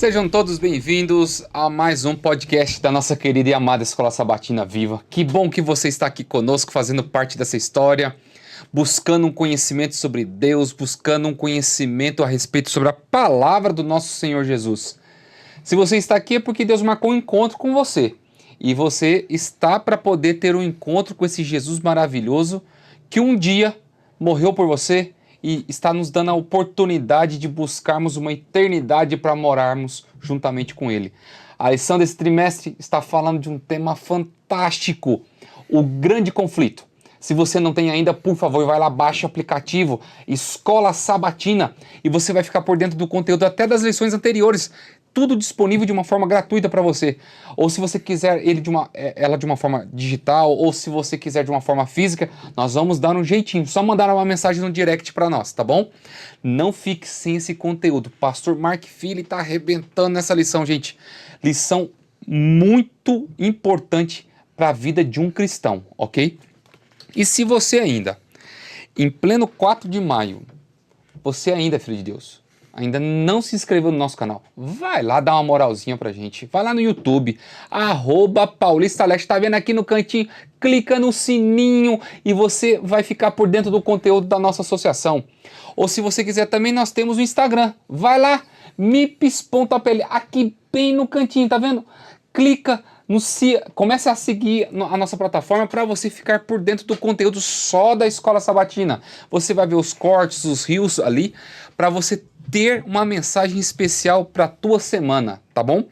Sejam todos bem-vindos a mais um podcast da nossa querida e amada Escola Sabatina Viva. Que bom que você está aqui conosco, fazendo parte dessa história, buscando um conhecimento sobre Deus, buscando um conhecimento a respeito sobre a palavra do nosso Senhor Jesus. Se você está aqui é porque Deus marcou um encontro com você. E você está para poder ter um encontro com esse Jesus maravilhoso que um dia morreu por você e está nos dando a oportunidade de buscarmos uma eternidade para morarmos juntamente com Ele. A lição desse trimestre está falando de um tema fantástico, o grande conflito. Se você não tem ainda, por favor, vai lá, baixa o aplicativo Escola Sabatina e você vai ficar por dentro do conteúdo até das lições anteriores. Tudo disponível de uma forma gratuita para você. Ou se você quiser ela de uma forma digital, ou se você quiser de uma forma física, nós vamos dar um jeitinho. Só mandar uma mensagem no direct para nós, tá bom? Não fique sem esse conteúdo. Pastor Mark Philly está arrebentando nessa lição, gente. Lição muito importante para a vida de um cristão, ok? E se você ainda, em pleno 4 de maio, você ainda é filho de Deus, ainda não se inscreveu no nosso canal, vai lá dar uma moralzinha pra gente, vai lá no YouTube, @PaulistaLeste, tá vendo aqui no cantinho, clica no sininho e você vai ficar por dentro do conteúdo da nossa associação. Ou se você quiser também, nós temos o Instagram, vai lá, mips.apl, aqui bem no cantinho, tá vendo? Clica, comece a seguir a nossa plataforma para você ficar por dentro do conteúdo só da Escola Sabatina. Você vai ver os cortes, os reels ali, para você ter uma mensagem especial para a tua semana, tá bom?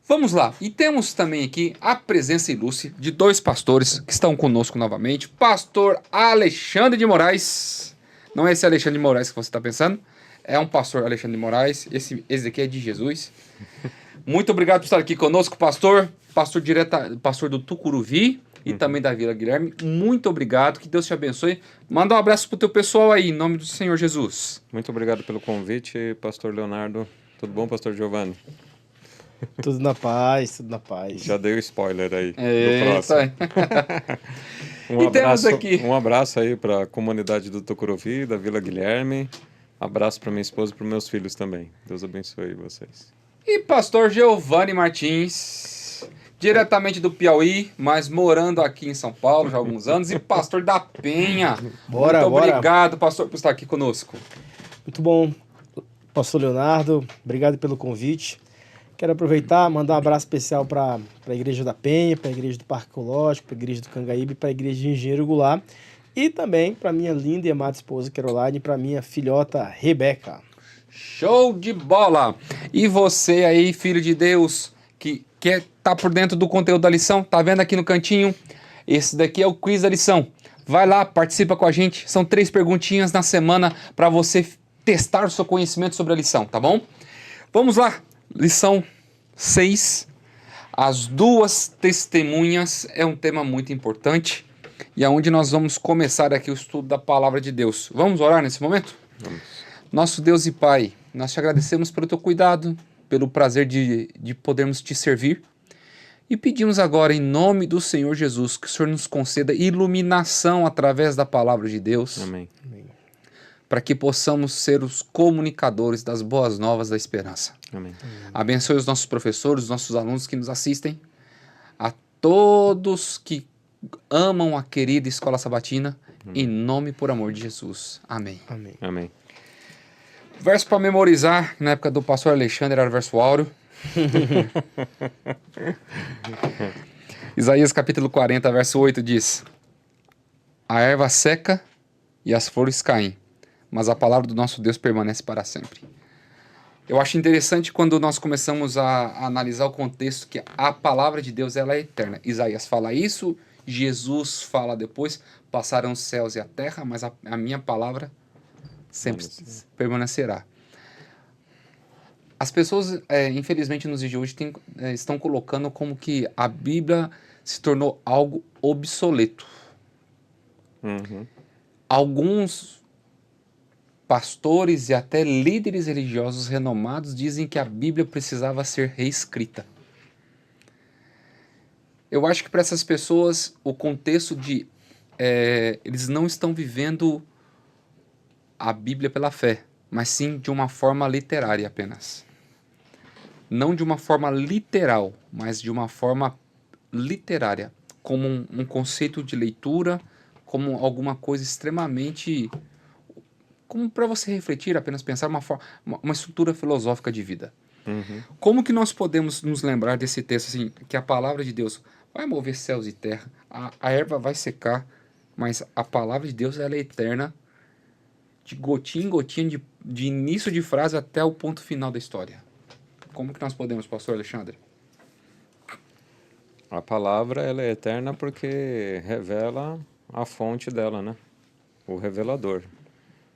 Vamos lá, e temos também aqui a presença ilustre de dois pastores que estão conosco novamente. Pastor Alexandre de Moraes, não é esse Alexandre de Moraes que você está pensando, é um pastor Alexandre de Moraes, esse aqui é de Jesus. Muito obrigado por estar aqui conosco, pastor do Tucuruvi e também da Vila Guilherme. Muito obrigado, que Deus te abençoe. Manda um abraço pro teu pessoal aí, em nome do Senhor Jesus. Muito obrigado pelo convite, pastor Leonardo. Tudo bom, pastor Giovanni? Tudo na paz, tudo na paz. Já dei o spoiler aí do próximo. Um abraço aí para a comunidade do Tucuruvi, da Vila Guilherme. Abraço para minha esposa e para meus filhos também. Deus abençoe vocês. E pastor Giovanni Martins, diretamente do Piauí, mas morando aqui em São Paulo já há alguns anos, e pastor da Penha. Muito obrigado, pastor, por estar aqui conosco. Muito bom, pastor Leonardo, obrigado pelo convite. Quero aproveitar e mandar um abraço especial para a Igreja da Penha, para a Igreja do Parque Ecológico, para a Igreja do Cangaíbe, para a Igreja de Engenheiro Goulart e também para minha linda e amada esposa Caroline e para minha filhota Rebeca. Show de bola! E você aí, filho de Deus, que quer estar por dentro do conteúdo da lição, tá vendo aqui no cantinho? Esse daqui é o quiz da lição. Vai lá, participa com a gente. São 3 perguntinhas na semana para você testar o seu conhecimento sobre a lição, tá bom? Vamos lá, lição 6. As 2 testemunhas é um tema muito importante e é onde nós vamos começar aqui o estudo da palavra de Deus. Vamos orar nesse momento? Vamos. Nosso Deus e Pai, nós te agradecemos pelo teu cuidado, pelo prazer de podermos te servir e pedimos agora em nome do Senhor Jesus que o Senhor nos conceda iluminação através da palavra de Deus. Amém. Para que possamos ser os comunicadores das boas novas da esperança. Amém. Abençoe os nossos professores, os nossos alunos que nos assistem, a todos que amam a querida Escola Sabatina, em nome e por amor de Jesus. Amém. Amém. Amém. Verso para memorizar, na época do pastor Alexandre era o verso áureo. Isaías capítulo 40, verso 8 diz: a erva seca e as flores caem, mas a palavra do nosso Deus permanece para sempre. Eu acho interessante quando nós começamos a analisar o contexto que a palavra de Deus ela é eterna. Isaías fala isso, Jesus fala depois, passarão os céus e a terra, mas a minha palavra sempre permanecerá. As pessoas, infelizmente, nos dias de hoje estão colocando como que a Bíblia se tornou algo obsoleto. Alguns pastores e até líderes religiosos renomados dizem que a Bíblia precisava ser reescrita. Eu acho que para essas pessoas o contexto de eles não estão vivendo a Bíblia pela fé, mas sim de uma forma literária apenas. não de uma forma literal, mas de uma forma literária, como um conceito de leitura, como alguma coisa extremamente, como para você refletir, apenas pensar uma estrutura filosófica de vida. Uhum. Como que nós podemos nos lembrar desse texto, assim, que a palavra de Deus vai mover céus e terra, a erva vai secar, mas a palavra de Deus ela é eterna, de gotinha em gotinha, de início de frase até o ponto final da história. Como que nós podemos, pastor Alexandre? A palavra ela é eterna porque revela a fonte dela, né? O revelador.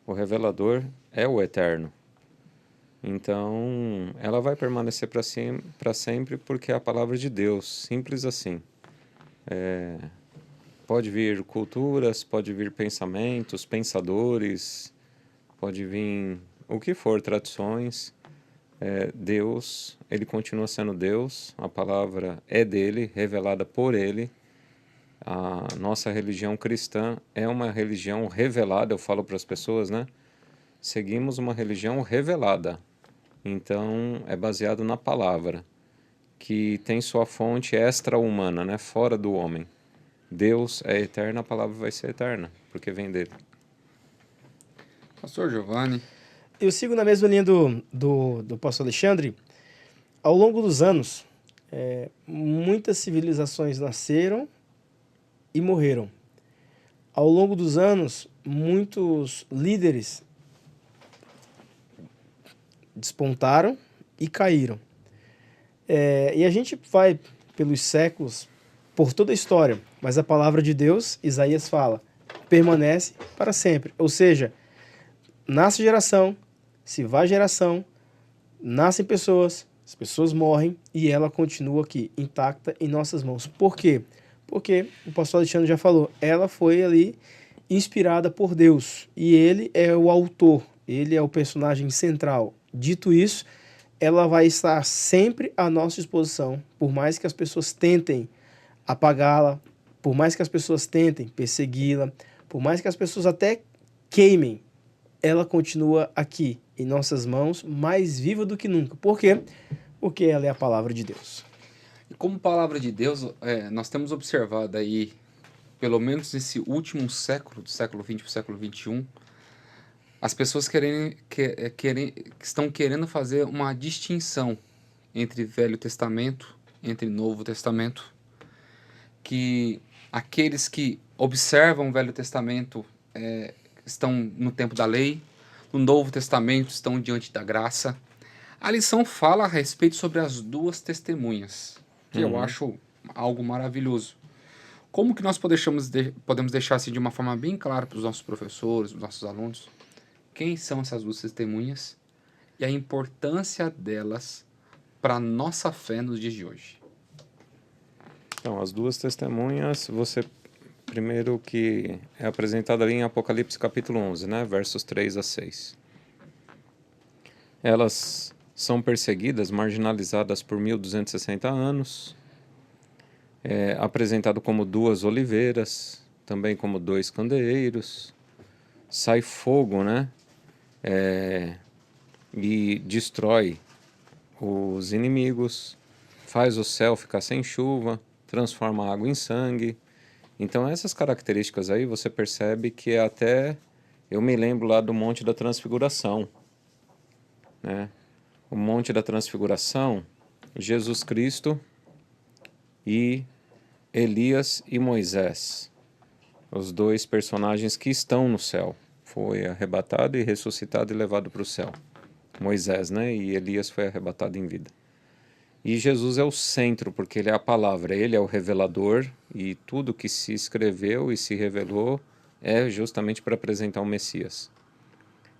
O revelador é o eterno. Então, ela vai permanecer para sempre porque é a palavra de Deus, simples assim. Pode vir culturas, pode vir pensamentos, pensadores, pode vir o que for, tradições. Deus, ele continua sendo Deus, a palavra é dele, revelada por ele. A nossa religião cristã é uma religião revelada, eu falo para as pessoas, né? Seguimos uma religião revelada. Então, é baseado na palavra, que tem sua fonte extra-humana, né? Fora do homem. Deus é eterno, a palavra vai ser eterna, porque vem dele. Pastor Giovanni. Eu sigo na mesma linha do pastor Alexandre. Ao longo dos anos, muitas civilizações nasceram e morreram. Ao longo dos anos, muitos líderes despontaram e caíram. E a gente vai pelos séculos, por toda a história, mas a palavra de Deus, Isaías fala, permanece para sempre. Ou seja, nasce geração, se vai geração, nascem pessoas, as pessoas morrem e ela continua aqui, intacta em nossas mãos. Por quê? Porque o pastor Alexandre já falou, ela foi ali inspirada por Deus e ele é o autor, ele é o personagem central. Dito isso, ela vai estar sempre à nossa disposição, por mais que as pessoas tentem apagá-la, por mais que as pessoas tentem persegui-la, por mais que as pessoas até queimem, ela continua aqui em nossas mãos, mais viva do que nunca. Por quê? Porque ela é a palavra de Deus. E como palavra de Deus, nós temos observado aí, pelo menos nesse último século, do século XX para o século XXI, as pessoas que estão querendo fazer uma distinção entre Velho Testamento, entre Novo Testamento, que aqueles que observam o Velho Testamento estão no tempo da lei, no Novo Testamento estão diante da graça. A lição fala a respeito sobre as duas testemunhas, que eu acho algo maravilhoso. Como que nós podemos deixar assim, de uma forma bem clara para os nossos professores, os nossos alunos, quem são essas duas testemunhas e a importância delas para a nossa fé nos dias de hoje? Então, as duas testemunhas, primeiro que é apresentado ali em Apocalipse capítulo 11, né? Versos 3 a 6. Elas são perseguidas, marginalizadas por 1260 anos, apresentado como duas oliveiras, também como dois candeeiros, sai fogo, né? E destrói os inimigos, faz o céu ficar sem chuva, transforma a água em sangue. Então essas características aí você percebe que até eu me lembro lá do Monte da Transfiguração, né? O Monte da Transfiguração, Jesus Cristo e Elias e Moisés, os dois personagens que estão no céu. Foi arrebatado e ressuscitado e levado para o céu. Moisés, né? E Elias foi arrebatado em vida. E Jesus é o centro, porque ele é a palavra, ele é o revelador, e tudo que se escreveu e se revelou é justamente para apresentar o Messias.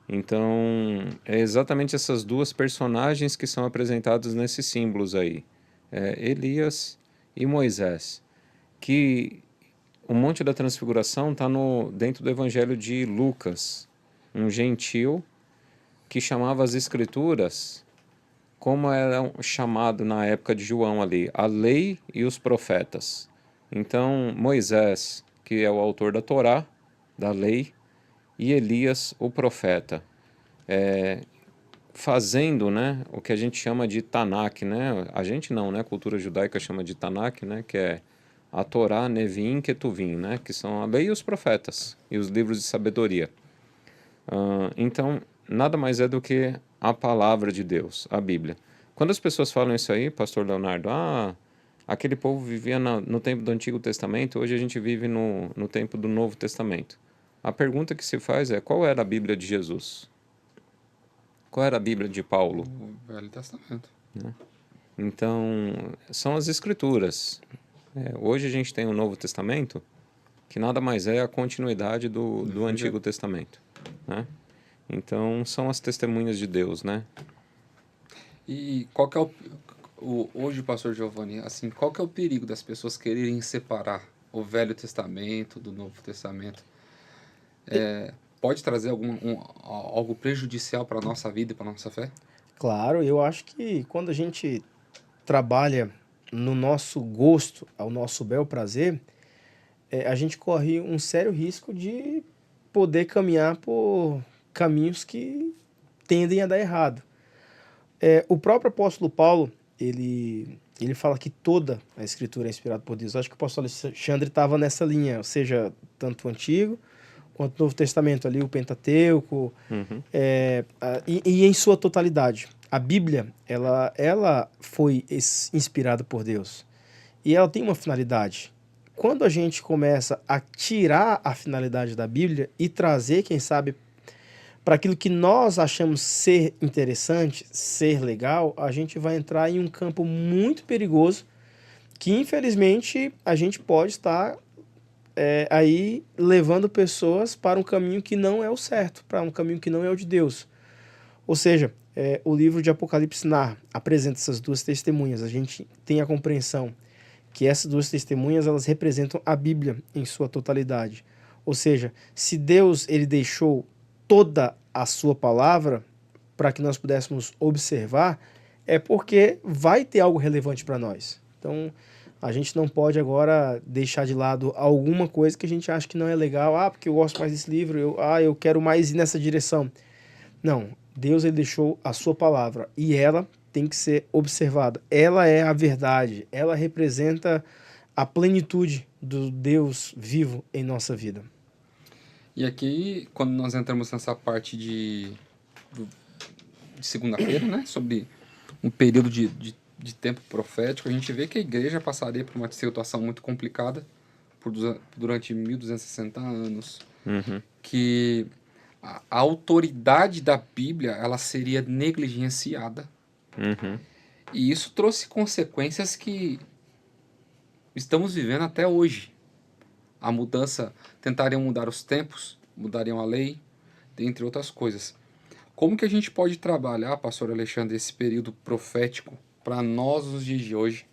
Então, é exatamente essas duas personagens que são apresentados nesses símbolos aí, Elias e Moisés, que o Monte da Transfiguração está dentro do Evangelho de Lucas, um gentil que chamava as Escrituras, como era chamado na época de João ali, a lei e os profetas. Então, Moisés, que é o autor da Torá, da lei, e Elias, o profeta. fazendo, né, o que a gente chama de Tanakh, né? A gente não, né? A cultura judaica chama de Tanakh, né? Que é a Torá, Nevim, Ketuvim, né? Que são a lei e os profetas e os livros de sabedoria. Então, nada mais é do que a palavra de Deus, a Bíblia. Quando as pessoas falam isso aí, Pastor Leonardo, aquele povo vivia no tempo do Antigo Testamento, hoje a gente vive no tempo do Novo Testamento. A pergunta que se faz é, qual era a Bíblia de Jesus? Qual era a Bíblia de Paulo? O Velho Testamento. Então, são as Escrituras. Hoje a gente tem o Novo Testamento, que nada mais é a continuidade do Antigo Testamento, né? Então, são as testemunhas de Deus, né? E qual que é hoje, pastor Giovanni, assim, qual que é o perigo das pessoas quererem separar o Velho Testamento do Novo Testamento? Pode trazer algo prejudicial para a nossa vida e para a nossa fé? Claro, eu acho que quando a gente trabalha no nosso gosto, ao nosso bel prazer, a gente corre um sério risco de poder caminhar por caminhos que tendem a dar errado. O próprio apóstolo Paulo, ele fala que toda a escritura é inspirada por Deus. Eu acho que o apóstolo Alexandre estava nessa linha, ou seja, tanto o Antigo quanto o Novo Testamento, ali o Pentateuco, e em sua totalidade. A Bíblia, ela foi inspirada por Deus e ela tem uma finalidade. Quando a gente começa a tirar a finalidade da Bíblia e trazer, quem sabe, para aquilo que nós achamos ser interessante, ser legal, a gente vai entrar em um campo muito perigoso que, infelizmente, a gente pode estar aí levando pessoas para um caminho que não é o certo, para um caminho que não é o de Deus. Ou seja, o livro de Apocalipse apresenta essas duas testemunhas. A gente tem a compreensão que essas duas testemunhas, elas representam a Bíblia em sua totalidade. Ou seja, se Deus ele deixou toda a sua palavra para que nós pudéssemos observar, é porque vai ter algo relevante para nós. Então, a gente não pode agora deixar de lado alguma coisa que a gente acha que não é legal. Porque eu gosto mais desse livro, eu quero mais ir nessa direção. Não, Deus ele deixou a sua palavra e ela tem que ser observada. Ela é a verdade, ela representa a plenitude do Deus vivo em nossa vida. E aqui, quando nós entramos nessa parte de segunda-feira, né, sobre um período de tempo profético, a gente vê que a igreja passaria por uma situação muito complicada durante 1260 anos, que a autoridade da Bíblia ela seria negligenciada. E isso trouxe consequências que estamos vivendo até hoje. A mudança, tentariam mudar os tempos, mudariam a lei, dentre outras coisas. Como que a gente pode trabalhar, pastor Alexandre, esse período profético para nós nos dias de hoje,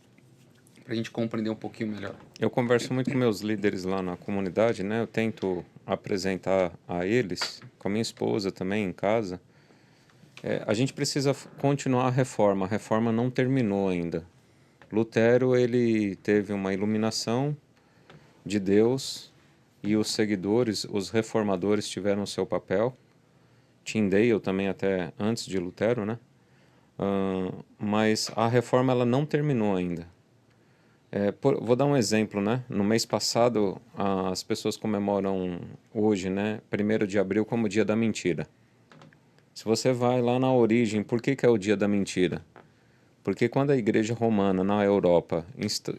para a gente compreender um pouquinho melhor? Eu converso muito com meus líderes lá na comunidade, né? Eu tento apresentar a eles, com a minha esposa também em casa. A gente precisa continuar a reforma não terminou ainda. Lutero, ele teve uma iluminação de Deus e os seguidores, os reformadores tiveram o seu papel. Tyndale também até antes de Lutero, né? Mas a reforma ela não terminou ainda. Vou dar um exemplo, né? No mês passado, as pessoas comemoram hoje, né? 1º de abril como o dia da mentira. Se você vai lá na origem, por que é o dia da mentira? Porque quando a Igreja Romana na Europa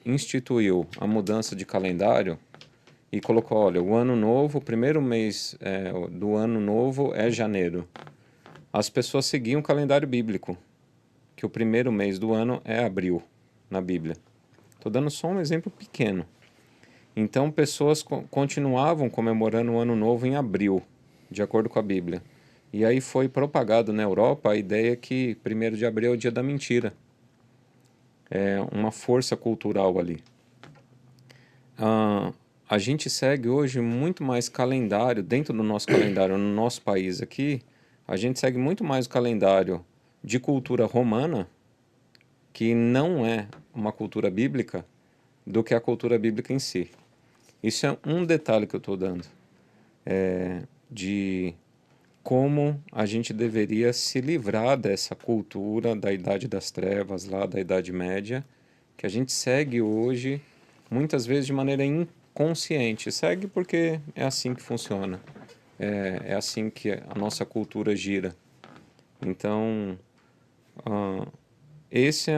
instituiu a mudança de calendário e colocou, olha, o ano novo, o primeiro mês do ano novo é janeiro. As pessoas seguiam o calendário bíblico, que o primeiro mês do ano é abril, na Bíblia. Estou dando só um exemplo pequeno. Então, pessoas continuavam comemorando o ano novo em abril, de acordo com a Bíblia. E aí foi propagado na Europa a ideia que 1º de abril é o dia da mentira. É uma força cultural ali. A gente segue hoje muito mais calendário, dentro do nosso calendário, no nosso país aqui, a gente segue muito mais o calendário de cultura romana, que não é uma cultura bíblica, do que a cultura bíblica em si. Isso é um detalhe que eu estou dando. De como a gente deveria se livrar dessa cultura da Idade das Trevas, lá da Idade Média, que a gente segue hoje, muitas vezes de maneira inconsciente. Segue porque é assim que funciona, é assim que a nossa cultura gira. Então, esse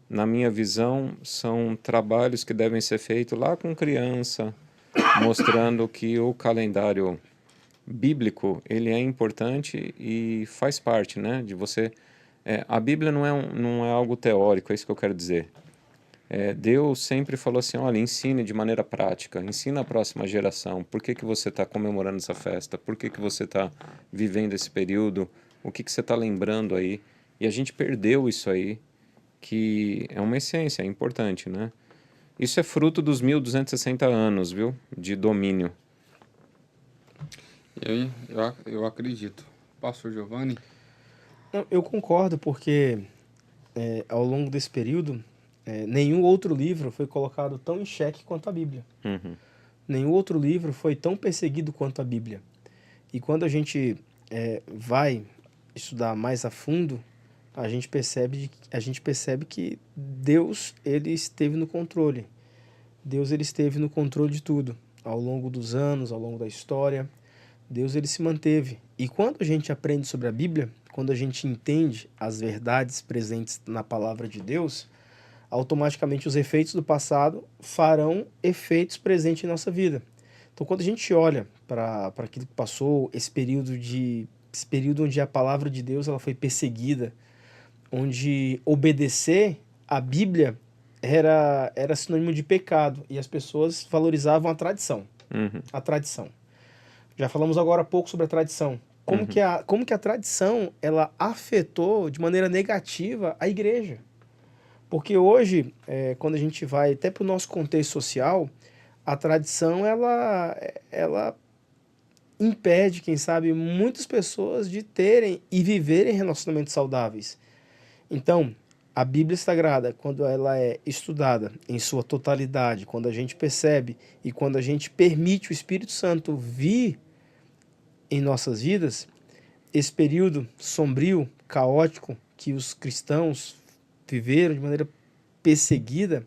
na minha visão, são trabalhos que devem ser feitos lá com criança, mostrando que o calendário bíblico ele é importante e faz parte, né, de você. A Bíblia não é algo teórico, é isso que eu quero dizer. Deus sempre falou assim, olha, ensine de maneira prática, ensina a próxima geração, por que que você está comemorando essa festa, por que que você está vivendo esse período, o que que você está lembrando aí, e a gente perdeu isso aí, que é uma essência, é importante, né? Isso é fruto dos 1260 anos, viu, de domínio. Eu acredito. Pastor Giovanni? Não, eu concordo, porque ao longo desse período, nenhum outro livro foi colocado tão em xeque quanto a Bíblia. Uhum. Nenhum outro livro foi tão perseguido quanto a Bíblia. E quando a gente vai estudar mais a fundo, a gente percebe que Deus ele esteve no controle. Deus ele esteve no controle de tudo. Ao longo dos anos, ao longo da história, Deus ele se manteve. E quando a gente aprende sobre a Bíblia, quando a gente entende as verdades presentes na palavra de Deus, automaticamente os efeitos do passado farão efeitos presentes em nossa vida. Então, quando a gente olha para aquilo que passou, esse período onde a palavra de Deus ela foi perseguida, onde obedecer à Bíblia era sinônimo de pecado e as pessoas valorizavam a tradição. Uhum. A tradição. Já falamos agora há pouco sobre a tradição. Como que a tradição ela afetou de maneira negativa a igreja? Porque hoje, quando a gente vai até para o nosso contexto social, a tradição ela impede, quem sabe, muitas pessoas de terem e viverem relacionamentos saudáveis. Então, a Bíblia Sagrada, quando ela é estudada em sua totalidade, quando a gente percebe e quando a gente permite o Espírito Santo vir em nossas vidas, esse período sombrio, caótico, que os cristãos viveram de maneira perseguida,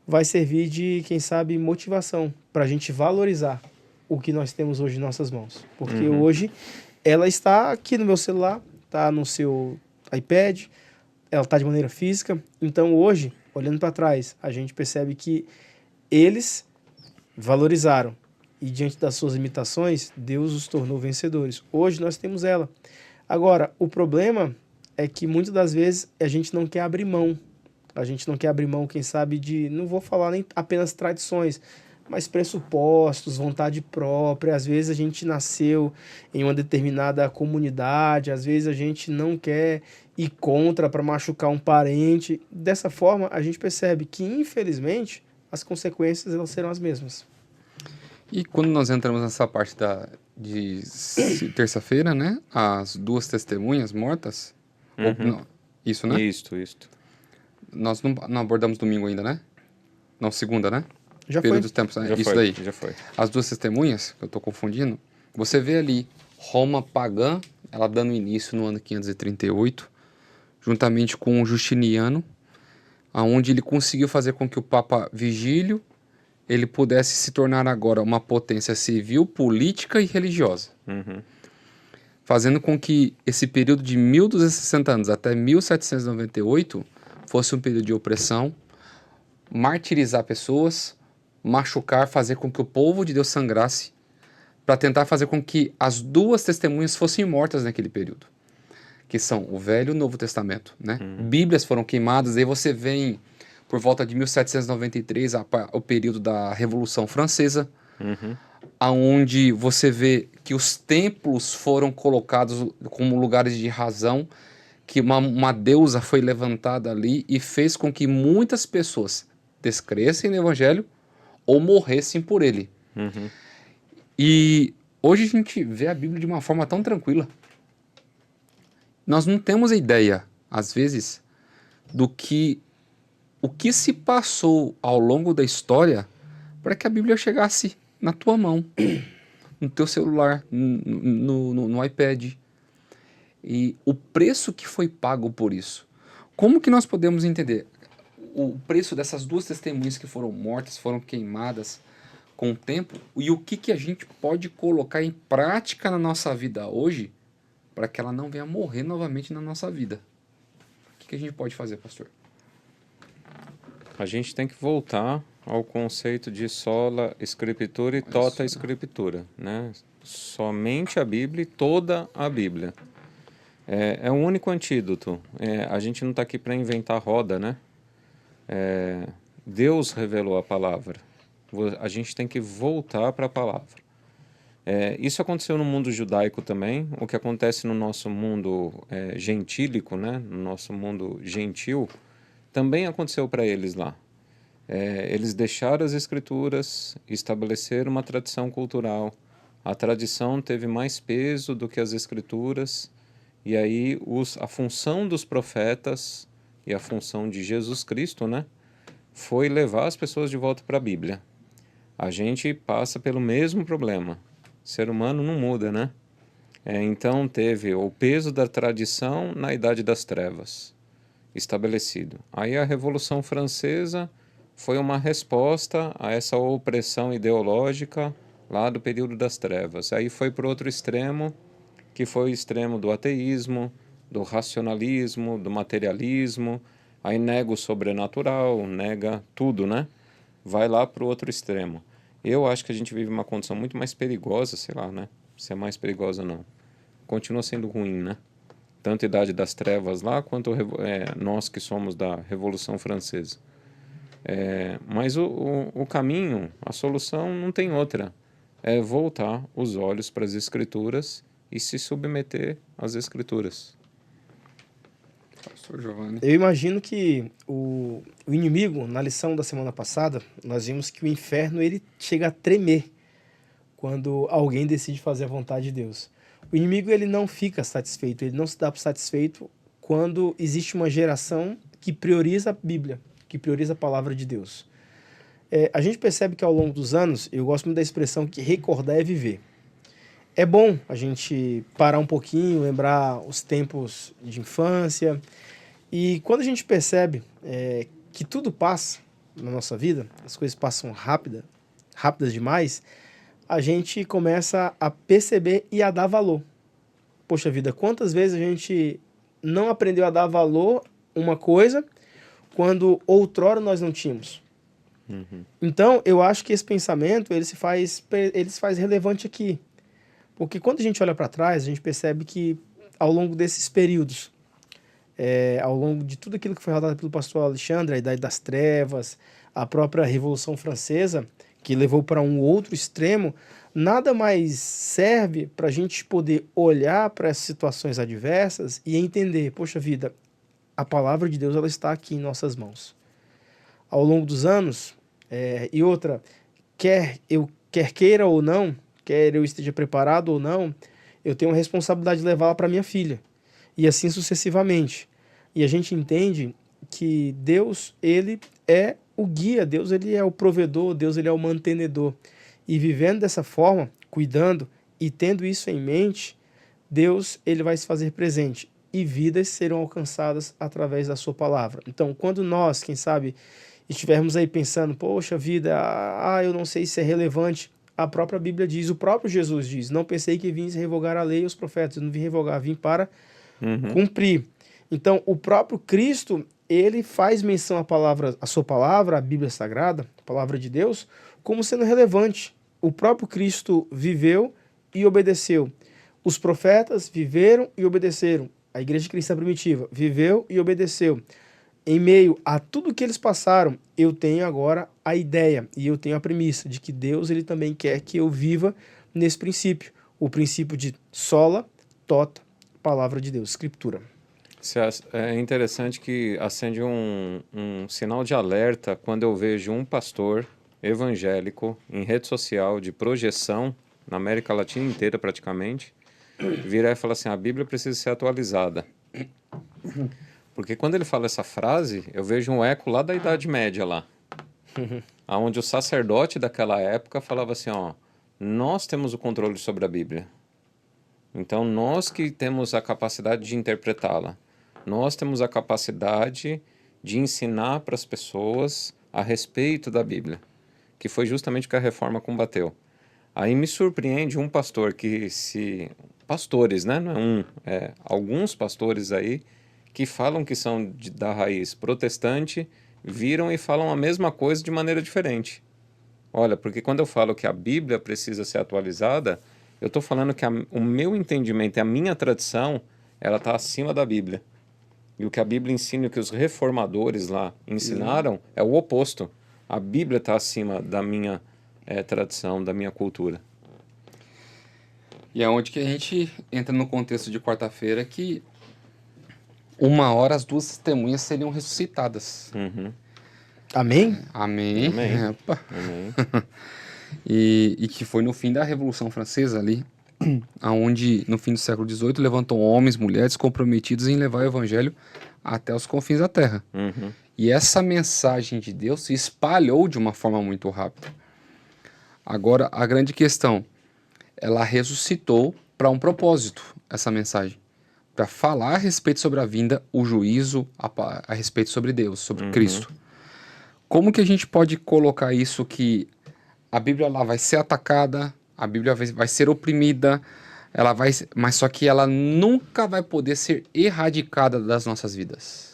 vai servir de, quem sabe, motivação para a gente valorizar o que nós temos hoje em nossas mãos. Porque hoje ela está aqui no meu celular, está no seu iPad, ela está de maneira física. Então hoje, olhando para trás, a gente percebe que eles valorizaram e diante das suas limitações, Deus os tornou vencedores. Hoje nós temos ela. Agora, o problema é que muitas das vezes a gente não quer abrir mão. A gente não quer abrir mão, quem sabe, de, não vou falar nem apenas tradições, mas pressupostos, vontade própria. Às vezes a gente nasceu em uma determinada comunidade, às vezes a gente não quer ir contra para machucar um parente. Dessa forma, a gente percebe que, infelizmente, as consequências elas serão as mesmas. E quando nós entramos nessa parte de terça-feira, né? As duas testemunhas mortas. Não, isso, né? Isto. Nós não abordamos domingo ainda, né? Não, segunda, né? Já Período foi. dos tempos, né? Já Isso foi, daí. já foi. As duas testemunhas, que eu estou confundindo, você vê ali Roma pagã, ela dando início no ano 538, juntamente com o Justiniano, aonde ele conseguiu fazer com que o Papa Vigílio ele pudesse se tornar agora uma potência civil, política e religiosa. Fazendo com que esse período de 1260 anos até 1798 fosse um período de opressão, martirizar pessoas, machucar, fazer com que o povo de Deus sangrasse, para tentar fazer com que as duas testemunhas fossem mortas naquele período, que são o Velho e o Novo Testamento, né? Bíblias foram queimadas, aí você vem por volta de 1793, o período da Revolução Francesa, aonde você vê que os templos foram colocados como lugares de razão, que uma deusa foi levantada ali e fez com que muitas pessoas descressem no Evangelho ou morressem por ele. E hoje a gente vê a Bíblia de uma forma tão tranquila. Nós não temos a ideia, às vezes, o que se passou ao longo da história para que a Bíblia chegasse na tua mão. no teu celular, no iPad. E o preço que foi pago por isso. Como que nós podemos entender? O preço dessas duas testemunhas que foram mortas, foram queimadas com o tempo, e o que a gente pode colocar em prática na nossa vida hoje para que ela não venha morrer novamente na nossa vida. O que a gente pode fazer, pastor? A gente tem que voltar ao conceito de sola scriptura e tota scriptura, né? Somente a Bíblia e toda a Bíblia. É o único antídoto. A gente não está aqui para inventar roda, né? Deus revelou a palavra. A gente tem que voltar para a palavra. Isso aconteceu no mundo judaico também. O que acontece no nosso mundo gentílico, né? No nosso mundo gentil, também aconteceu para eles lá. Eles deixaram as escrituras, estabeleceram uma tradição cultural. A tradição teve mais peso do que as escrituras. E aí a função dos profetas e a função de Jesus Cristo, né, foi levar as pessoas de volta para a Bíblia. A gente passa pelo mesmo problema. O ser humano não muda, né? Então teve o peso da tradição na Idade das Trevas estabelecido. Aí a Revolução Francesa foi uma resposta a essa opressão ideológica lá do período das trevas. Aí foi para o outro extremo, que foi o extremo do ateísmo, do racionalismo, do materialismo, aí nega o sobrenatural, nega tudo, né? Vai lá para o outro extremo. Eu acho que a gente vive uma condição muito mais perigosa, sei lá, né? Se é mais perigosa ou não. Continua sendo ruim, né? Tanto a Idade das Trevas lá, quanto nós que somos da Revolução Francesa. Mas o caminho, a solução não tem outra. É voltar os olhos para as Escrituras e se submeter às Escrituras. Pastor Giovanni. Eu imagino que o inimigo, na lição da semana passada, nós vimos que o inferno ele chega a tremer quando alguém decide fazer a vontade de Deus. O inimigo ele não fica satisfeito, ele não se dá por satisfeito quando existe uma geração que prioriza a Bíblia, que prioriza a palavra de Deus. A gente percebe que ao longo dos anos, eu gosto muito da expressão que recordar é viver. É bom a gente parar um pouquinho, lembrar os tempos de infância. E quando a gente percebe que tudo passa na nossa vida, as coisas passam rápidas demais, a gente começa a perceber e a dar valor. Poxa vida, quantas vezes a gente não aprendeu a dar valor a uma coisa quando outrora nós não tínhamos? Uhum. Então, eu acho que esse pensamento ele se faz relevante aqui. Porque quando a gente olha para trás, a gente percebe que ao longo desses períodos, ao longo de tudo aquilo que foi relatado pelo pastor Alexandre, a Idade das Trevas, a própria Revolução Francesa, que levou para um outro extremo, nada mais serve para a gente poder olhar para essas situações adversas e entender, poxa vida, a palavra de Deus ela está aqui em nossas mãos. Ao longo dos anos, e outra, quer queira ou não, quer eu esteja preparado ou não, eu tenho a responsabilidade de levá-la para minha filha. E assim sucessivamente. E a gente entende que Deus, ele é o guia, Deus ele é o provedor, Deus ele é o mantenedor. E vivendo dessa forma, cuidando e tendo isso em mente, Deus ele vai se fazer presente e vidas serão alcançadas através da sua palavra. Então, quando nós, quem sabe, estivermos aí pensando, poxa vida, eu não sei se é relevante, a própria Bíblia diz, o próprio Jesus diz, não pensei que vim revogar a lei e os profetas, eu não vim revogar, vim para cumprir. Então, o próprio Cristo, ele faz menção à sua palavra, a Bíblia Sagrada, a palavra de Deus, como sendo relevante. O próprio Cristo viveu e obedeceu. Os profetas viveram e obedeceram. A igreja cristã primitiva viveu e obedeceu. Em meio a tudo que eles passaram, eu tenho agora a ideia e eu tenho a premissa de que Deus ele também quer que eu viva nesse princípio. O princípio de sola, tota, palavra de Deus, escritura. É interessante que acende um sinal de alerta quando eu vejo um pastor evangélico em rede social de projeção, na América Latina inteira praticamente, virar e falar assim, a Bíblia precisa ser atualizada. Porque quando ele fala essa frase, eu vejo um eco lá da Idade Média lá, onde o sacerdote daquela época falava assim, nós temos o controle sobre a Bíblia. Então, nós que temos a capacidade de interpretá-la, nós temos a capacidade de ensinar para as pessoas a respeito da Bíblia, que foi justamente o que a Reforma combateu. Aí me surpreende um pastor pastores, né? Não é alguns pastores aí que falam que são da raiz protestante, viram e falam a mesma coisa de maneira diferente. Olha, porque quando eu falo que a Bíblia precisa ser atualizada, eu estou falando que o meu entendimento e a minha tradição, ela está acima da Bíblia. E o que a Bíblia ensina, o que os reformadores lá ensinaram, é o oposto. A Bíblia está acima da minha tradição, da minha cultura. E é onde que a gente entra no contexto de quarta-feira que uma hora as duas testemunhas seriam ressuscitadas. Uhum. Amém? Amém. Amém. Opa. Amém. E que foi no fim da Revolução Francesa ali, aonde no fim do século XVIII levantam homens, mulheres comprometidos em levar o evangelho até os confins da terra. Uhum. E essa mensagem de Deus se espalhou de uma forma muito rápida. Agora, a grande questão, ela ressuscitou para um propósito, essa mensagem. Para falar a respeito sobre a vinda, o juízo, a respeito sobre Deus, sobre Cristo. Como que a gente pode colocar isso que a Bíblia lá vai ser atacada, a Bíblia vai ser oprimida, mas só que ela nunca vai poder ser erradicada das nossas vidas?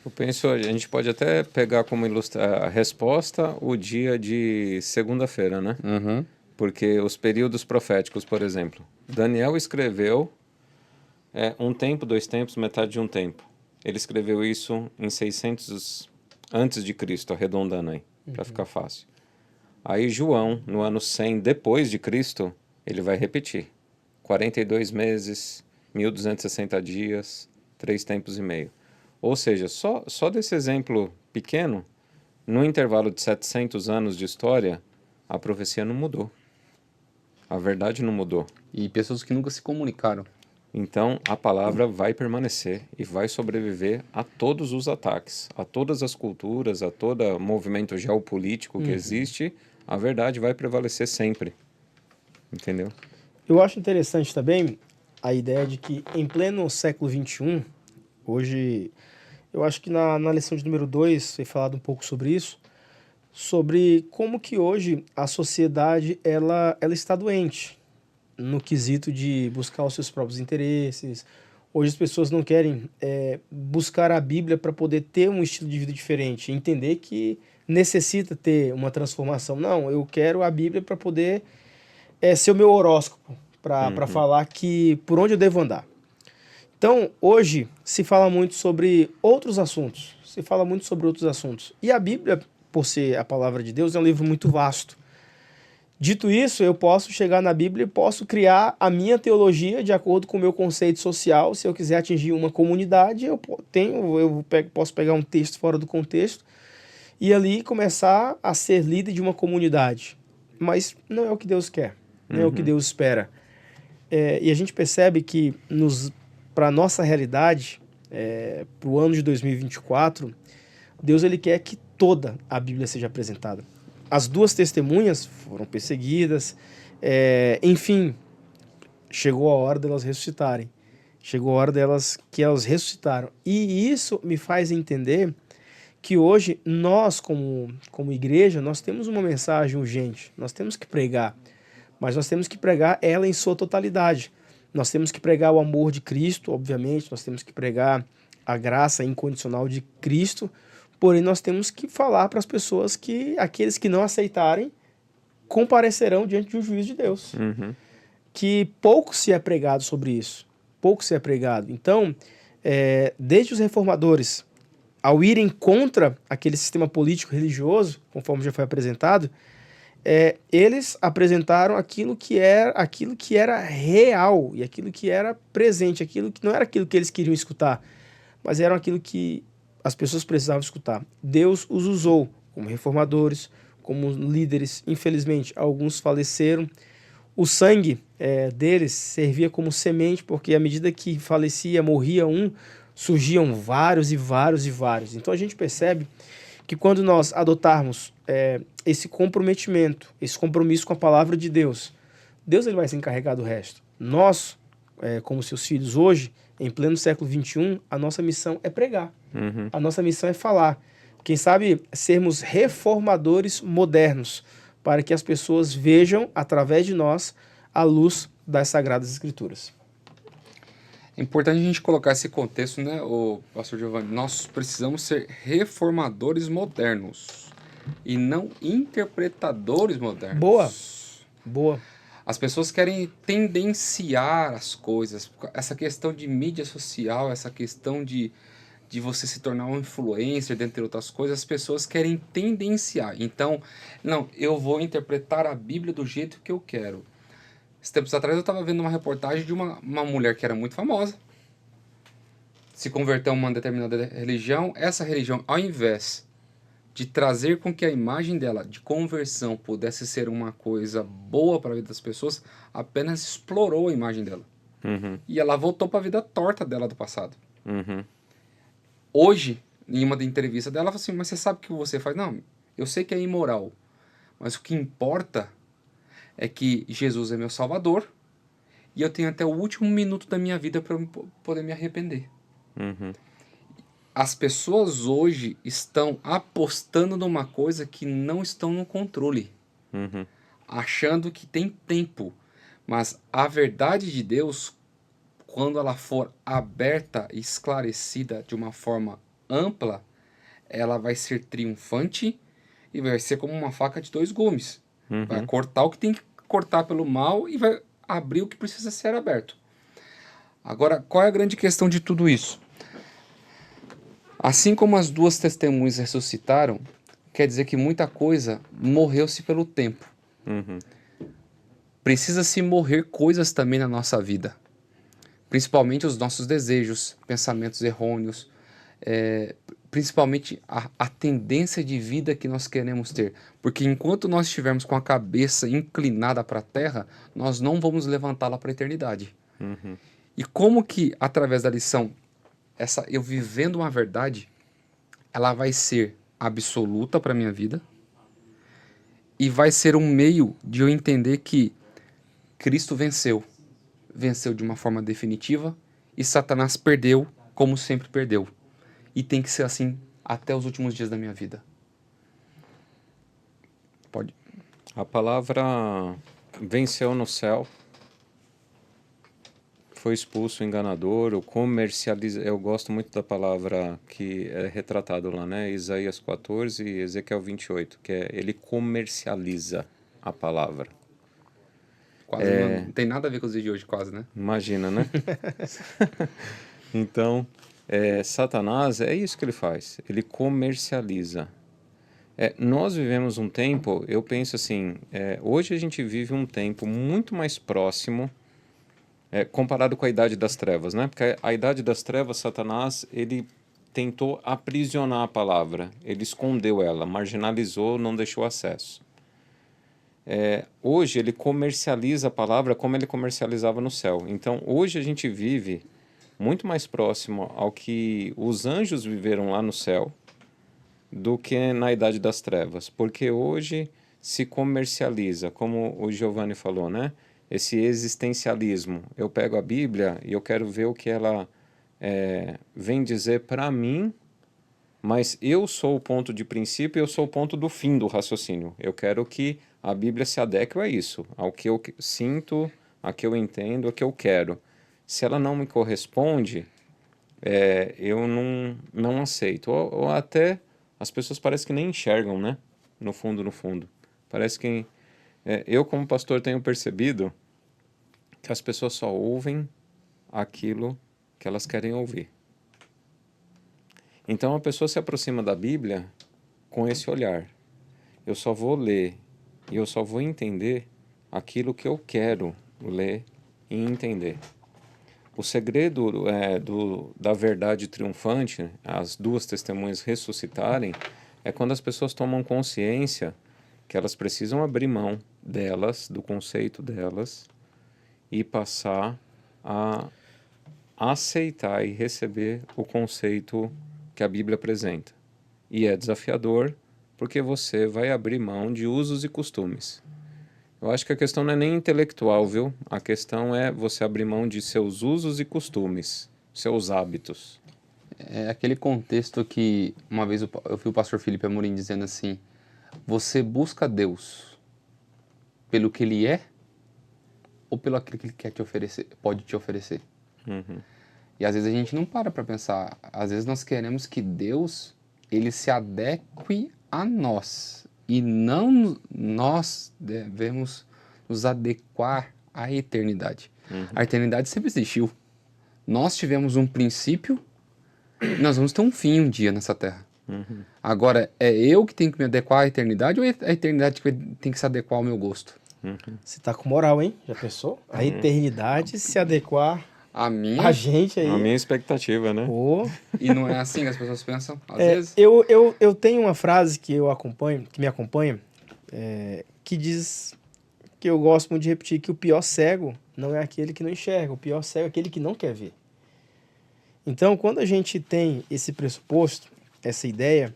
Eu penso, a gente pode até pegar como a resposta o dia de segunda-feira, né? Uhum. Porque os períodos proféticos, por exemplo, Daniel escreveu um tempo, 2 tempos, metade de um tempo. Ele escreveu isso em 600 antes de Cristo, arredondando aí, para ficar fácil. Aí João, no ano 100 depois de Cristo, ele vai repetir. 42 meses, 1260 dias, 3 tempos e meio. Ou seja, só desse exemplo pequeno, no intervalo de 700 anos de história, a profecia não mudou. A verdade não mudou. E pessoas que nunca se comunicaram. Então, a palavra vai permanecer e vai sobreviver a todos os ataques, a todas as culturas, a todo movimento geopolítico que existe, a verdade vai prevalecer sempre. Entendeu? Eu acho interessante também a ideia de que em pleno século XXI, hoje, eu acho que na lição de número 2 foi falado um pouco sobre isso, sobre como que hoje a sociedade ela está doente no quesito de buscar os seus próprios interesses. Hoje as pessoas não querem buscar a Bíblia para poder ter um estilo de vida diferente, entender que necessita ter uma transformação. Não, eu quero a Bíblia para poder ser o meu horóscopo, para falar que por onde eu devo andar. Então, hoje se fala muito sobre outros assuntos, E a Bíblia, por ser a palavra de Deus, é um livro muito vasto. Dito isso, eu posso chegar na Bíblia e posso criar a minha teologia de acordo com o meu conceito social. Se eu quiser atingir uma comunidade, posso pegar um texto fora do contexto e ali começar a ser líder de uma comunidade. Mas não é o que Deus quer, não é o que Deus espera. E a gente percebe que para a nossa realidade, para o ano de 2024, Deus ele quer que toda a Bíblia seja apresentada. As 2 testemunhas foram perseguidas, enfim, chegou a hora delas ressuscitarem. Chegou a hora que elas ressuscitaram. E isso me faz entender que hoje nós, como igreja, nós temos uma mensagem urgente. Nós temos que pregar, mas nós temos que pregar ela em sua totalidade. Nós temos que pregar o amor de Cristo, obviamente, nós temos que pregar a graça incondicional de Cristo, porém nós temos que falar para as pessoas que aqueles que não aceitarem comparecerão diante de um juízo de Deus. Que pouco se é pregado sobre isso, pouco se é pregado. Então, desde os reformadores, ao irem contra aquele sistema político religioso, conforme já foi apresentado, eles apresentaram aquilo que era real e aquilo que era presente, aquilo que não era aquilo que eles queriam escutar, mas era aquilo que as pessoas precisavam escutar. Deus os usou como reformadores, como líderes. Infelizmente, alguns faleceram. O sangue deles servia como semente, porque à medida que falecia, morria um, surgiam vários e vários e vários. Então a gente percebe que quando nós adotarmos esse comprometimento, esse compromisso com a palavra de Deus, Deus ele vai se encarregar do resto. Nós, como seus filhos hoje, em pleno século XXI, a nossa missão é pregar. Uhum. A nossa missão é falar. Quem sabe sermos reformadores modernos, para que as pessoas vejam, através de nós, a luz das Sagradas Escrituras. É importante a gente colocar esse contexto, né, o pastor Giovanni? Nós precisamos ser reformadores modernos e não interpretadores modernos. Boa. Boa. As pessoas querem tendenciar as coisas. Essa questão de mídia social, essa questão de você se tornar um influencer, dentre outras coisas, as pessoas querem tendenciar. Então, não, eu vou interpretar a Bíblia do jeito que eu quero. Esses tempos atrás eu estava vendo uma reportagem de uma mulher que era muito famosa, se converteu a uma determinada religião. Essa religião, ao invés de trazer com que a imagem dela de conversão pudesse ser uma coisa boa para a vida das pessoas, apenas explorou a imagem dela. Uhum. E ela voltou para a vida torta dela do passado. Uhum. Hoje, em uma entrevista dela, ela falou assim, mas você sabe o que você faz? Não, eu sei que é imoral, mas o que importa é que Jesus é meu Salvador e eu tenho até o último minuto da minha vida para poder me arrepender. Uhum. As pessoas hoje estão apostando numa coisa que não estão no controle, Uhum. achando que tem tempo, mas a verdade de Deus, quando ela for aberta e esclarecida de uma forma ampla, ela vai ser triunfante e vai ser como uma faca de dois gumes. Uhum. Vai cortar o que tem que cortar pelo mal e vai abrir o que precisa ser aberto. Agora, qual é a grande questão de tudo isso? Assim como as duas testemunhas ressuscitaram, quer dizer que muita coisa morreu-se pelo tempo. Uhum. Precisa-se morrer coisas também na nossa vida. Principalmente os nossos desejos, pensamentos errôneos, principalmente a tendência de vida que nós queremos ter. Porque enquanto nós estivermos com a cabeça inclinada para a terra, nós não vamos levantá-la para a eternidade. Uhum. E como que, através da lição, eu vivendo uma verdade, ela vai ser absoluta para a minha vida e vai ser um meio de eu entender que Cristo venceu. Venceu de uma forma definitiva e Satanás perdeu como sempre perdeu. E tem que ser assim até os últimos dias da minha vida. Pode. A palavra venceu no céu, foi expulso o enganador, o comercializa. Eu gosto muito da palavra que é retratado lá, né? Isaías 14 e Ezequiel 28, que é ele comercializa a palavra. Quase não tem nada a ver com os dias de hoje, quase, né? Imagina, né? Então, Satanás, é isso que ele faz. Ele comercializa. Nós vivemos um tempo, eu penso assim, hoje a gente vive um tempo muito mais próximo, comparado com a Idade das Trevas, né? Porque a Idade das Trevas, Satanás, ele tentou aprisionar a palavra, ele escondeu ela, marginalizou, não deixou acesso. Hoje ele comercializa a palavra como ele comercializava no céu. Então, hoje a gente vive muito mais próximo ao que os anjos viveram lá no céu do que na Idade das Trevas. Porque hoje se comercializa, como o Giovanni falou, né? Esse existencialismo. Eu pego a Bíblia e eu quero ver o que ela vem dizer para mim, mas eu sou o ponto de princípio e eu sou o ponto do fim do raciocínio. Eu quero que a Bíblia se adeque a isso, ao que eu sinto, a que eu entendo, a que eu quero. Se ela não me corresponde, eu não aceito. Ou até as pessoas parecem que nem enxergam, né? No fundo. Parece que eu, como pastor, tenho percebido que as pessoas só ouvem aquilo que elas querem ouvir. Então a pessoa se aproxima da Bíblia com esse olhar. Eu só vou ler e eu só vou entender aquilo que eu quero ler e entender. O segredo da verdade triunfante, as duas testemunhas ressuscitarem, é quando as pessoas tomam consciência que elas precisam abrir mão delas, do conceito delas, e passar a aceitar e receber o conceito que a Bíblia apresenta. E é desafiador porque você vai abrir mão de usos e costumes. Eu acho que a questão não é nem intelectual, viu? A questão é você abrir mão de seus usos e costumes, seus hábitos. É aquele contexto que uma vez eu vi o pastor Felipe Amorim dizendo assim: você busca Deus pelo que ele é ou pelo aquilo que ele quer te oferecer, pode te oferecer? Uhum. E às vezes a gente não para pensar. Às vezes nós queremos que Deus ele se adeque a nós e não nós devemos nos adequar à eternidade. A eternidade sempre existiu. Nós tivemos um princípio e nós vamos ter um fim um dia nessa terra. Agora, é eu que tenho que me adequar à eternidade ou é a eternidade que tem que se adequar ao meu gosto? Você tá com moral, hein? Já pensou? A eternidade se adequar A minha, a gente aí. A minha expectativa, né? Pô. e não é assim que as pessoas pensam, às vezes. Eu tenho uma frase que eu acompanho, que me acompanha, que diz que eu gosto muito de repetir, que o pior cego não é aquele que não enxerga, o pior cego é aquele que não quer ver. Então, quando a gente tem esse pressuposto, essa ideia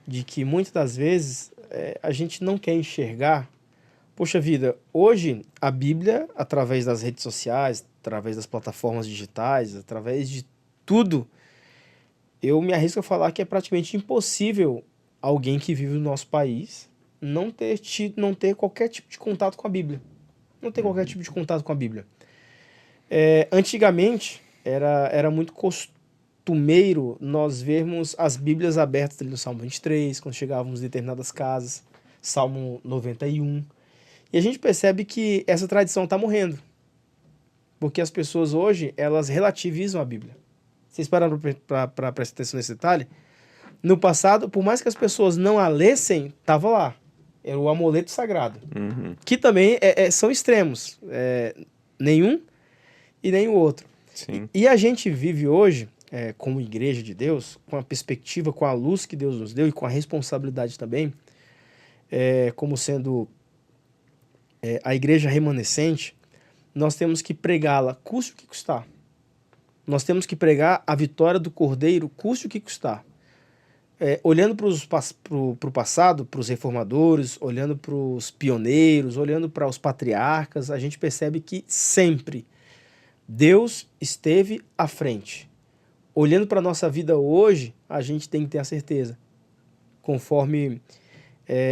de que muitas das vezes a gente não quer enxergar, poxa vida, hoje a Bíblia, através das redes sociais, através das plataformas digitais, através de tudo, eu me arrisco a falar que é praticamente impossível alguém que vive no nosso país não ter qualquer tipo de contato com a Bíblia. Não ter qualquer tipo de contato com a Bíblia. Antigamente, era muito costumeiro nós vermos as Bíblias abertas ali no Salmo 23, quando chegávamos em determinadas casas, Salmo 91. E a gente percebe que essa tradição está morrendo. Porque as pessoas hoje, elas relativizam a Bíblia. Vocês pararam para prestar atenção nesse detalhe? No passado, por mais que as pessoas não a lessem, estava lá. Era o amuleto sagrado. Que também são extremos. Nenhum e nem o outro. Sim. E a gente vive hoje, como igreja de Deus, com a perspectiva, com a luz que Deus nos deu e com a responsabilidade também, como sendo a igreja remanescente, nós temos que pregá-la, custe o que custar. Nós temos que pregar a vitória do Cordeiro, custe o que custar. Olhando para o passado, para os reformadores, olhando para os pioneiros, olhando para os patriarcas, a gente percebe que sempre Deus esteve à frente. Olhando para a nossa vida hoje, a gente tem que ter a certeza. Conforme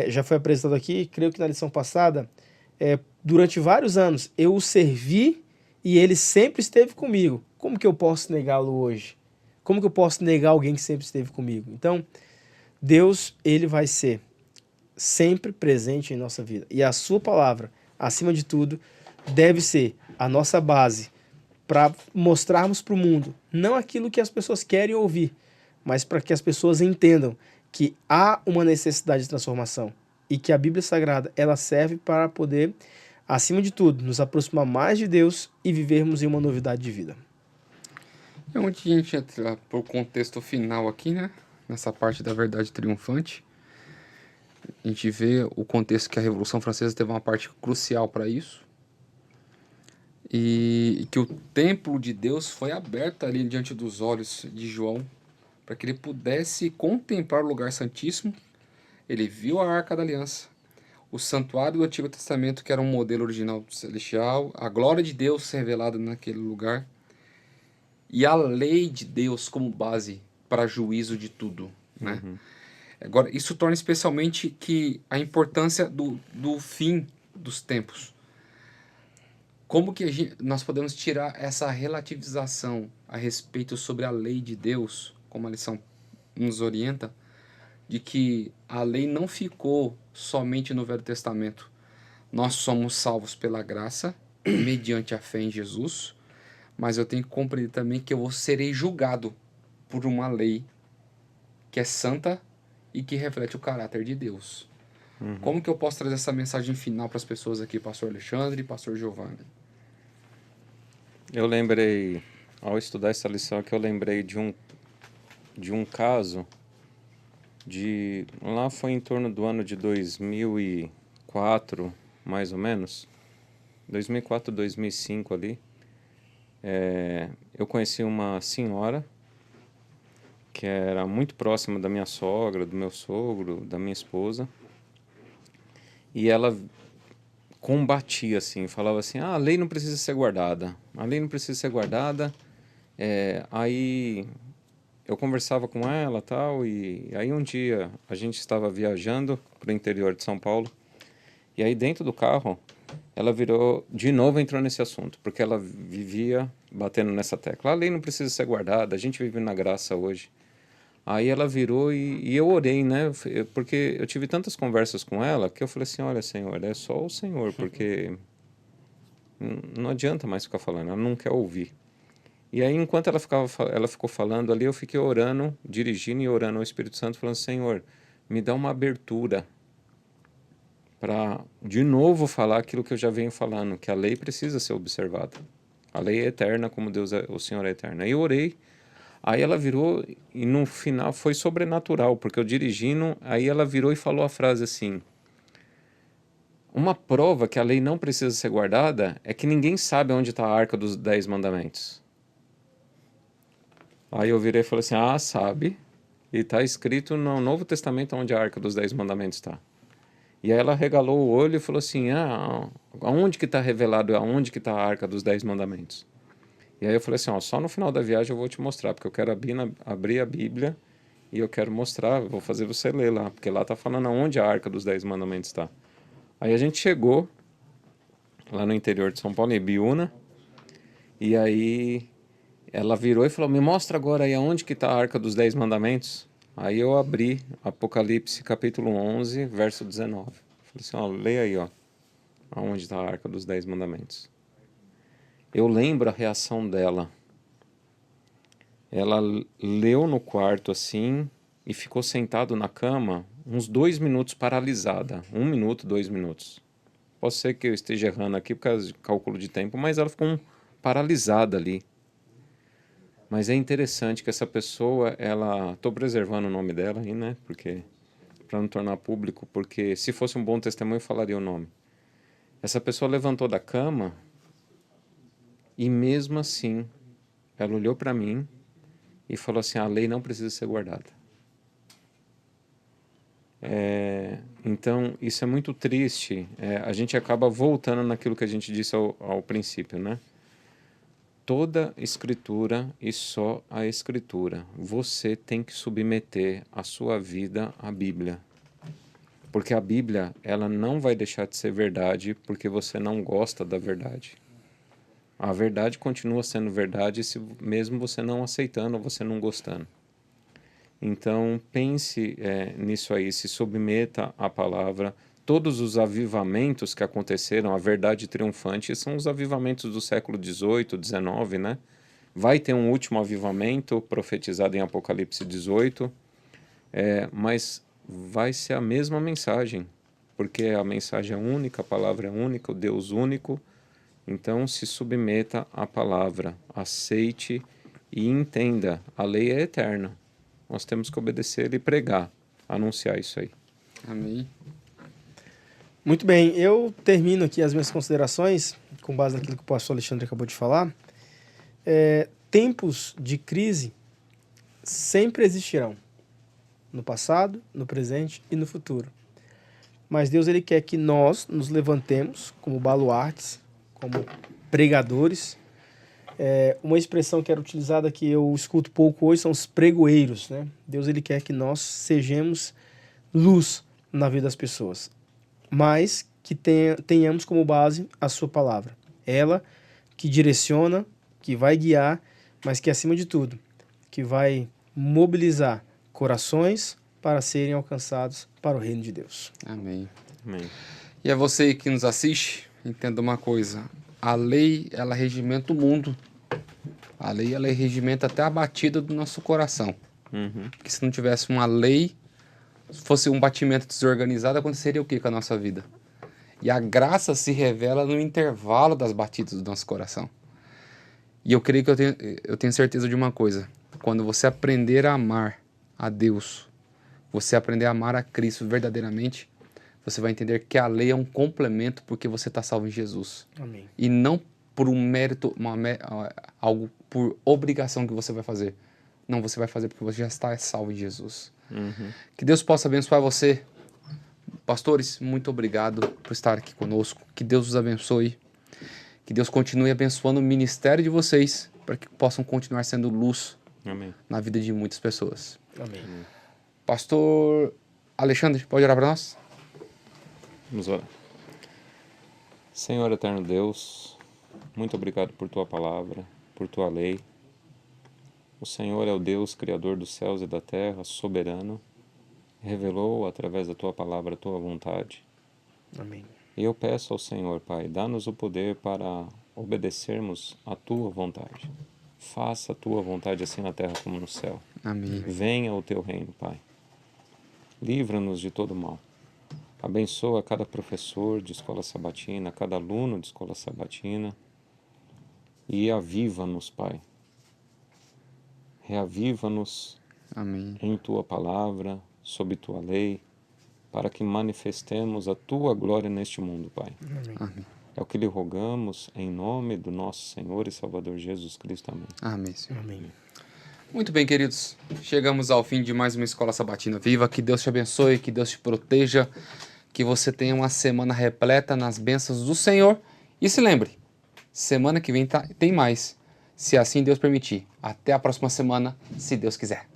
já foi apresentado aqui, creio que na lição passada, durante vários anos eu o servi e ele sempre esteve comigo. Como que eu posso negá-lo hoje? Como que eu posso negar alguém que sempre esteve comigo? Então, Deus, ele vai ser sempre presente em nossa vida. E a sua palavra, acima de tudo, deve ser a nossa base para mostrarmos para o mundo, não aquilo que as pessoas querem ouvir, mas para que as pessoas entendam que há uma necessidade de transformação e que a Bíblia Sagrada, ela serve para poder, acima de tudo, nos aproximar mais de Deus e vivermos em uma novidade de vida. É onde a gente entra pro contexto final aqui, né? Nessa parte da verdade triunfante. A gente vê o contexto que a Revolução Francesa teve uma parte crucial para isso. E que o templo de Deus foi aberto ali diante dos olhos de João, para que ele pudesse contemplar o lugar santíssimo. Ele viu a Arca da Aliança, o santuário do Antigo Testamento, que era um modelo original celestial, a glória de Deus revelada naquele lugar, e a lei de Deus como base para juízo de tudo, né? Agora, isso torna especialmente que a importância do fim dos tempos. Como que nós podemos tirar essa relativização a respeito sobre a lei de Deus, como a lição nos orienta, de que a lei não ficou somente no Velho Testamento. Nós somos salvos pela graça, mediante a fé em Jesus, mas eu tenho que compreender também que eu serei julgado por uma lei que é santa e que reflete o caráter de Deus. Como que eu posso trazer essa mensagem final para as pessoas aqui, pastor Alexandre e pastor Giovanni? Eu lembrei, ao estudar essa lição aqui, eu lembrei de um caso lá foi em torno do ano de 2004, mais ou menos, 2004, 2005 ali. Eu conheci uma senhora que era muito próxima da minha sogra, do meu sogro, da minha esposa. E ela combatia, assim, falava assim, a lei não precisa ser guardada, a lei não precisa ser guardada. Aí eu conversava com ela tal, e aí um dia a gente estava viajando para o interior de São Paulo, e aí dentro do carro ela virou, de novo entrou nesse assunto, porque ela vivia batendo nessa tecla, a lei não precisa ser guardada, a gente vive na graça hoje. Aí ela virou e eu orei, né? Porque eu tive tantas conversas com ela que eu falei assim, olha, Senhor, é só o Senhor, porque não adianta mais ficar falando, ela não quer ouvir. E aí, enquanto ela ficou falando ali, eu fiquei orando, dirigindo e orando ao Espírito Santo, falando, Senhor, me dá uma abertura para, de novo, falar aquilo que eu já venho falando, que a lei precisa ser observada. A lei é eterna, como o Senhor é eterno. Aí eu orei. Aí ela virou, e no final foi sobrenatural, porque eu dirigindo, aí ela virou e falou a frase assim, uma prova que a lei não precisa ser guardada é que ninguém sabe onde está a arca dos 10 mandamentos. Aí eu virei e falei assim, sabe, e está escrito no Novo Testamento onde a arca dos 10 mandamentos está. E aí ela regalou o olho e falou assim, aonde que está revelado, aonde que está a arca dos 10 mandamentos? E aí eu falei assim, só no final da viagem eu vou te mostrar, porque eu quero abrir a Bíblia e eu quero mostrar, vou fazer você ler lá, porque lá está falando onde a arca dos 10 mandamentos está. Aí a gente chegou lá no interior de São Paulo, em Ibiúna, e aí ela virou e falou, me mostra agora aí aonde que está a arca dos 10 mandamentos. Aí eu abri Apocalipse capítulo 11, verso 19. Falei assim, leia aí, aonde está a arca dos 10 mandamentos. Eu lembro a reação dela. Ela leu no quarto assim e ficou sentado na cama uns 2 minutos paralisada. 1 minuto, 2 minutos. Pode ser que eu esteja errando aqui por causa de cálculo de tempo, mas ela ficou paralisada ali. Mas é interessante que essa pessoa, estou preservando o nome dela aí, né? Porque para não tornar público, porque se fosse um bom testemunho eu falaria o nome. Essa pessoa levantou da cama e mesmo assim ela olhou para mim e falou assim, a lei não precisa ser guardada. Então isso é muito triste. A gente acaba voltando naquilo que a gente disse ao princípio, né? Toda escritura e só a escritura. Você tem que submeter a sua vida à Bíblia. Porque a Bíblia, ela não vai deixar de ser verdade porque você não gosta da verdade. A verdade continua sendo verdade mesmo você não aceitando ou você não gostando. Então pense nisso aí, se submeta à palavra. Todos os avivamentos que aconteceram, a verdade triunfante, são os avivamentos do século XVIII, XIX, né? Vai ter um último avivamento profetizado em Apocalipse 18, mas vai ser a mesma mensagem, porque a mensagem é única, a palavra é única, o Deus único. Então se submeta à palavra, aceite e entenda, a lei é eterna. Nós temos que obedecer e pregar, anunciar isso aí. Amém. Muito bem, eu termino aqui as minhas considerações, com base naquilo que o pastor Alexandre acabou de falar. Tempos de crise sempre existirão, no passado, no presente e no futuro. Mas Deus ele quer que nós nos levantemos como baluartes, como pregadores. Uma expressão que era utilizada que eu escuto pouco hoje são os pregoeiros, né? Deus ele quer que nós sejamos luz na vida das pessoas, mas que tenhamos como base a sua palavra. Ela que direciona, que vai guiar, mas que acima de tudo, que vai mobilizar corações para serem alcançados para o reino de Deus. Amém. Amém. E a você que nos assiste, entenda uma coisa. A lei, ela regimenta o mundo. A lei, ela regimenta até a batida do nosso coração. Porque se não tivesse uma lei, se fosse um batimento desorganizado, aconteceria o que com a nossa vida? E a graça se revela no intervalo das batidas do nosso coração. E eu creio que eu tenho certeza de uma coisa. Quando você aprender a amar a Deus, você aprender a amar a Cristo verdadeiramente, você vai entender que a lei é um complemento porque você está salvo em Jesus. Amém. E não por um mérito, algo por obrigação que você vai fazer. Não, você vai fazer porque você já está salvo em Jesus. Uhum. Que Deus possa abençoar você. Pastores, muito obrigado por estar aqui conosco. Que Deus os abençoe. Que Deus continue abençoando o ministério de vocês para que possam continuar sendo luz Amém. na vida de muitas pessoas. Amém. Pastor Alexandre, pode orar para nós? Vamos orar. Senhor eterno Deus, muito obrigado por tua palavra, por tua lei. O Senhor é o Deus criador dos céus e da terra, soberano. Revelou através da tua palavra a tua vontade. Amém. E eu peço ao Senhor, Pai, dá-nos o poder para obedecermos a tua vontade. Faça a tua vontade assim na terra como no céu. Amém. Venha o teu reino, Pai. Livra-nos de todo mal. Abençoa cada professor de escola sabatina, cada aluno de escola sabatina. E aviva-nos, Pai. Reaviva-nos Amém. em tua palavra, sob tua lei, para que manifestemos a tua glória neste mundo, Pai. Amém. É o que lhe rogamos em nome do nosso Senhor e Salvador Jesus Cristo. Amém. Amém, Senhor. Amém. Muito bem, queridos. Chegamos ao fim de mais uma Escola Sabatina Viva. Que Deus te abençoe, que Deus te proteja, que você tenha uma semana repleta nas bênçãos do Senhor. E se lembre, semana que vem tem mais, se assim Deus permitir. Até a próxima semana, se Deus quiser.